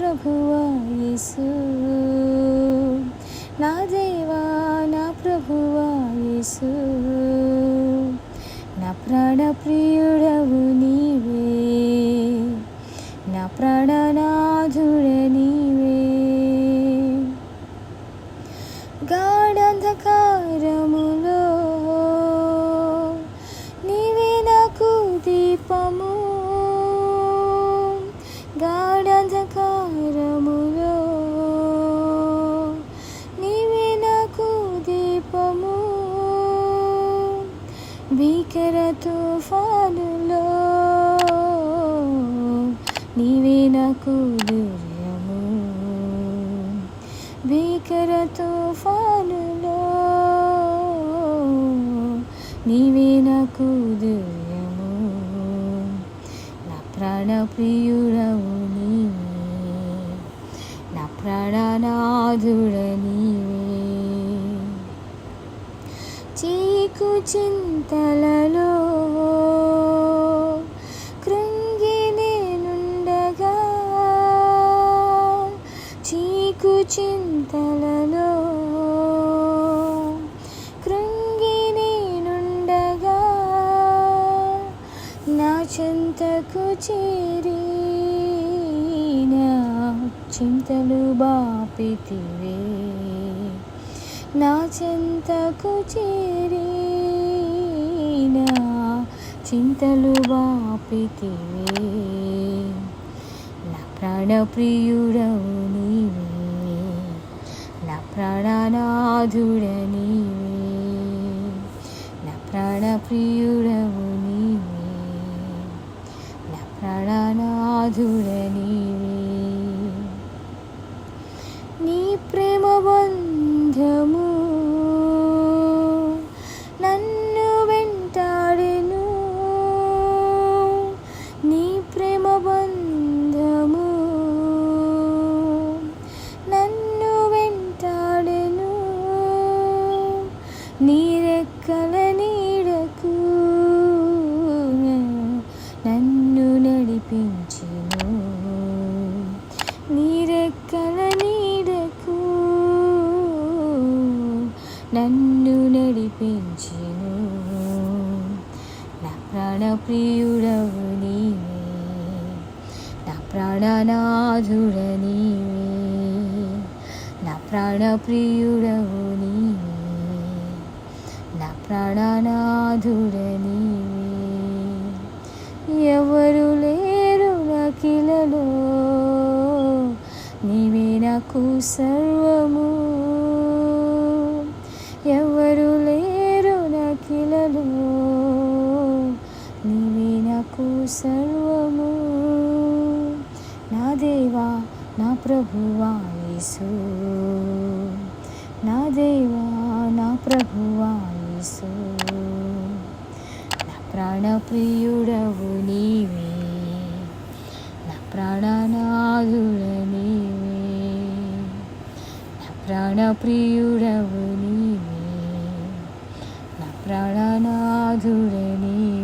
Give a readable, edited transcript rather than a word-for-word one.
ప్రభువా యేసు, నా దేవా నా ప్రభువా యేసు, నా ప్రాణ ప్రియుడవు నీవే, నా ప్రాణనాథుడ నీవే. గాఢంధకారములో నీవే నాకు దీపము, గాఢంధకారములో నీవే నాకు దీపము, భీకర తుఫానులో నీవే నాకు ధైర్యము, భీకర తుఫానులో నీవే నాకు ధైర్యము, నా ప్రాణ ప్రియుడవు నీవే, నా ప్రాణనాథుడ నీవే. చీకు చింతలలో కృంగి నేనుండగా, చీకు చింతలలో కృంగి నేనుండగా, నా చెంతకు చేరి నా చింతలు బాపితివే, నా చెంతకు చేరి నా చింతలు బాపితివే, నా ప్రాణ ప్రియుడవు నీవే, నా ప్రాణనాథుడ నీవే, నా ప్రాణ ప్రియుడవు నీవే, నా ప్రాణనాథుడ నీవే. నీ ప్రేమ బంధము నన్ను వెంటాడెను, నీ ప్రేమ బంధము నన్ను వెంటాడెను, నీ రెక్కల నీడకు నన్ను నడిపించెను, నీ రెక్కల నీడకు నన్ను నడిపించెను, నా ప్రాణ ప్రియుడవు నీవే, నా ప్రాణనాథుడ నీవే, నా ప్రాణ ప్రియుడవు నీవే, నా ప్రాణనాథుడ నీవే. ఎవరు లేరు నాకిలలో, నీవే నాకు సర్వము, ఎవరు లేరు నాకిలలో, నీవే నాకు సర్వము, నా దేవా నా ప్రభువా యేసు, నా దేవా నా ప్రభువా యేసు, నా ప్రాణ ప్రియుడవు నీవే, నా ప్రాణనాథుడ నీవే, నా ప్రాణ ప్రియుడవు నీవే, నా ప్రాణనాథుడ నీవే.